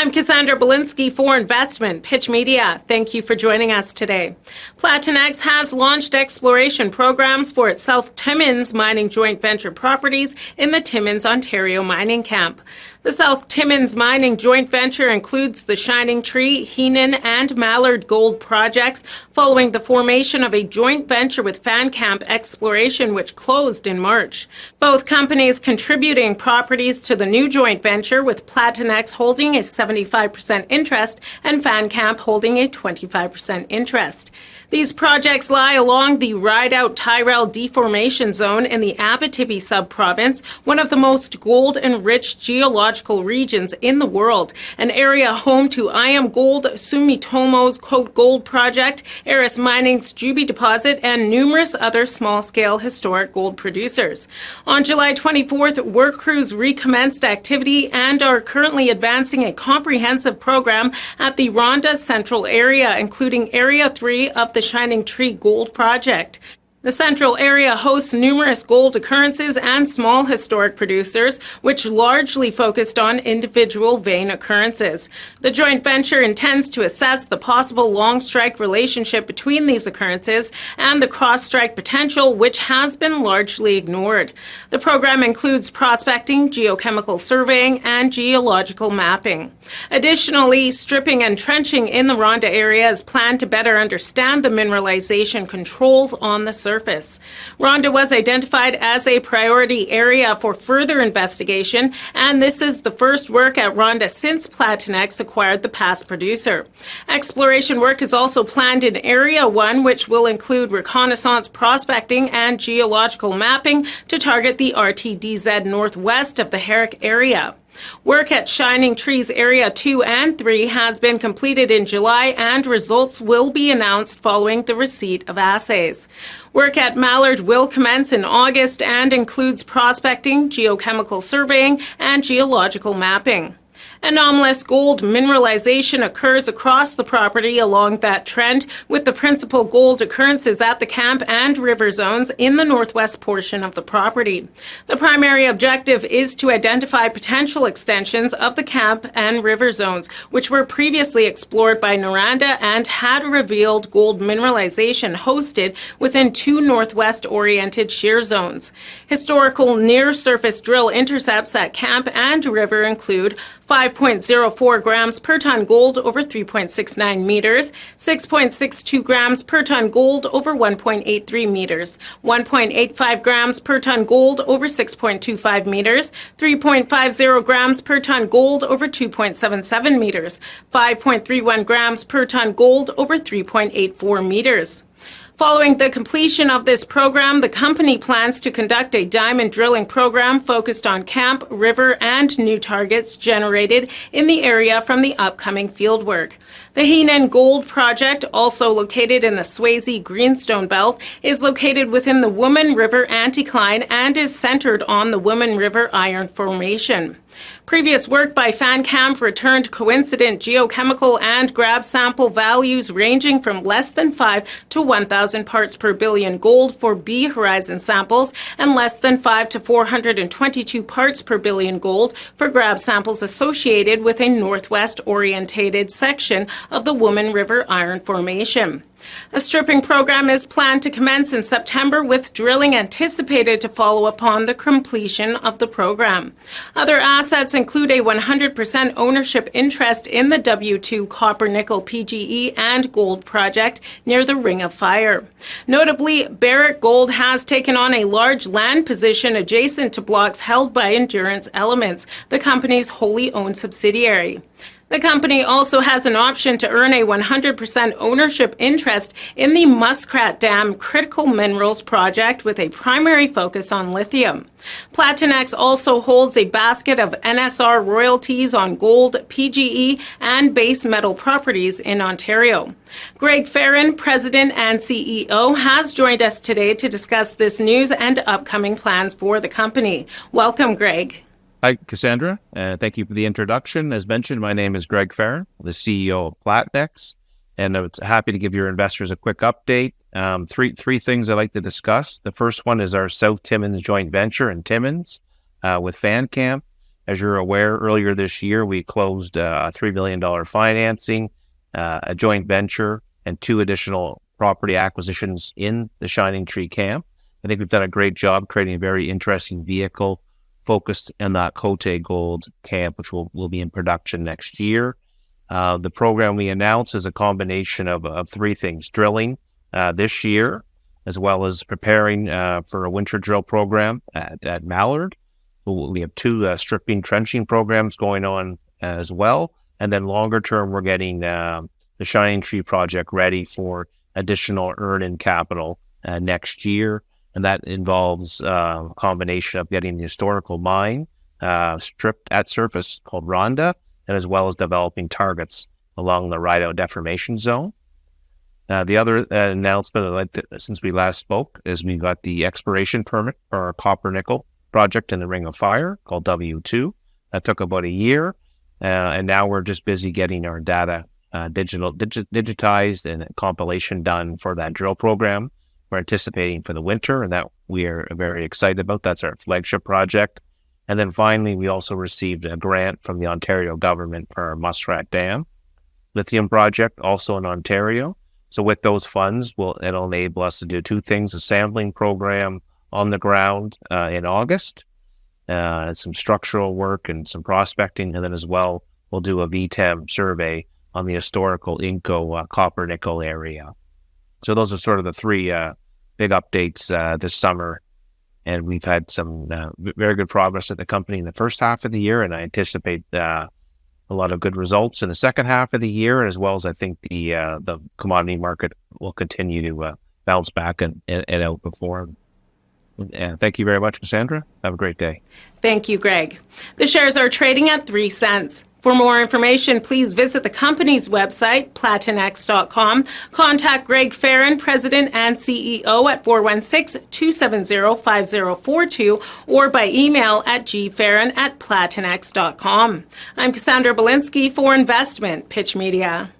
I'm Cassandra Belinsky for Investment Pitch Media. Thank you for joining us today. Platinex has launched exploration programs for its South Timmins mining joint venture properties in the Timmins, Ontario mining camp. The South Timmins mining joint venture includes the Shining Tree, Heenan, and Mallard gold projects following the formation of a joint venture with Fancamp Exploration, which closed in March. Both companies contributing properties to the new joint venture, with Platinex holding a 75% interest and Fancamp holding a 25% interest. These projects lie along the Rideout Tyrrell Deformation Zone in the Abitibi subprovince, one of the most gold-enriched geological regions in the world, an area home to IAMGOLD, Sumitomo's Côte Gold Project, Aris Mining's Juby deposit, and numerous other small-scale historic gold producers. On July 24th, work crews recommenced activity and are currently advancing a comprehensive program at the Ronda Central area, including Area 3 of the Shining Tree Gold Project. The central area hosts numerous gold occurrences and small historic producers, which largely focused on individual vein occurrences. The joint venture intends to assess the possible long-strike relationship between these occurrences and the cross-strike potential, which has been largely ignored. The program includes prospecting, geochemical surveying, and geological mapping. Additionally, stripping and trenching in the Ronda area is planned to better understand the mineralization controls on the surface. Ronda was identified as a priority area for further investigation, and this is the first work at Ronda since Platinex acquired the past producer. Exploration work is also planned in Area 1, which will include reconnaissance prospecting and geological mapping to target the RTDZ northwest of the Herrick area. Work at Shining Trees Area 2 and 3 has been completed in July, and results will be announced following the receipt of assays. Work at Mallard will commence in August and includes prospecting, geochemical surveying, and geological mapping. Anomalous gold mineralization occurs across the property along that trend, with the principal gold occurrences at the camp and river zones in the northwest portion of the property. The primary objective is to identify potential extensions of the camp and river zones, which were previously explored by Noranda and had revealed gold mineralization hosted within two northwest-oriented shear zones. Historical near-surface drill intercepts at camp and river include 5.04 grams per ton gold over 3.69 meters, 6.62 grams per ton gold over 1.83 meters, 1.85 grams per ton gold over 6.25 meters, 3.50 grams per ton gold over 2.77 meters, 5.31 grams per ton gold over 3.84 meters. Following the completion of this program, the company plans to conduct a diamond drilling program focused on camp, river, and new targets generated in the area from the upcoming fieldwork. The Heenan Gold Project, also located in the Swayze Greenstone Belt, is located within the Woman River anticline and is centered on the Woman River Iron Formation. Previous work by Fancamp returned coincident geochemical and grab sample values ranging from less than 5 to 1,000 parts per billion gold for B horizon samples and less than 5 to 422 parts per billion gold for grab samples associated with a northwest-orientated section of the Woman River Iron Formation. A stripping program is planned to commence in September, with drilling anticipated to follow upon the completion of the program. Other assets include a 100% ownership interest in the W2 copper-nickel PGE and gold project near the Ring of Fire. Notably, Barrick Gold has taken on a large land position adjacent to blocks held by Endurance Elements, the company's wholly owned subsidiary. The company also has an option to earn a 100% ownership interest in the Muskrat Dam Critical Minerals project, with a primary focus on lithium. Platinex also holds a basket of NSR royalties on gold, PGE, and base metal properties in Ontario. Greg Farron, President and CEO, has joined us today to discuss this news and upcoming plans for the company. Welcome, Greg. Hi, Cassandra, and thank you for the introduction. As mentioned, my name is Greg Farrer, the CEO of Platinex, and I'm happy to give your investors a quick update. Three things I'd like to discuss. The first one is our South Timmins joint venture in Timmins with Fancamp. As you're aware, earlier this year, we closed a $3 million financing, a joint venture, and 2 additional property acquisitions in the Shining Tree Camp. I think we've done a great job creating a very interesting vehicle focused on that Côté Gold camp, which will be in production next year. The program we announced is a combination of 3 things: drilling this year, as well as preparing for a winter drill program at Mallard. We have 2 stripping trenching programs going on as well. And then longer term, we're getting the Shining Tree project ready for additional earn-in capital next year. And that involves a combination of getting the historical mine stripped at surface called Ronda, and as well as developing targets along the Rideout Deformation Zone. The other announcement since we last spoke is we got the exploration permit for our copper-nickel project in the Ring of Fire called W2. That took about a year, and now we're just busy getting our data digitized and compilation done for that drill program. We're anticipating for the winter, and that we are very excited about. That's our flagship project. And then finally, we also received a grant from the Ontario government for our Muskrat Dam lithium project, also in Ontario. So with those funds, it'll enable us to do 2 things: a sampling program on the ground in August, some structural work and some prospecting, and then as well, we'll do a VTEM survey on the historical Inco copper-nickel area. So those are sort of the 3 big updates this summer, and we've had some very good progress at the company in the first half of the year, and I anticipate a lot of good results in the second half of the year, as well as I think the commodity market will continue to bounce back and outperform. And thank you very much, Cassandra. Have a great day. Thank you, Greg. The shares are trading at 3 cents. For more information, please visit the company's website, Platinex.com. Contact Greg Farron, President and CEO, at 416-270-5042 or by email at gfarron@platinex.com. I'm Cassandra Belinsky for Investment Pitch Media.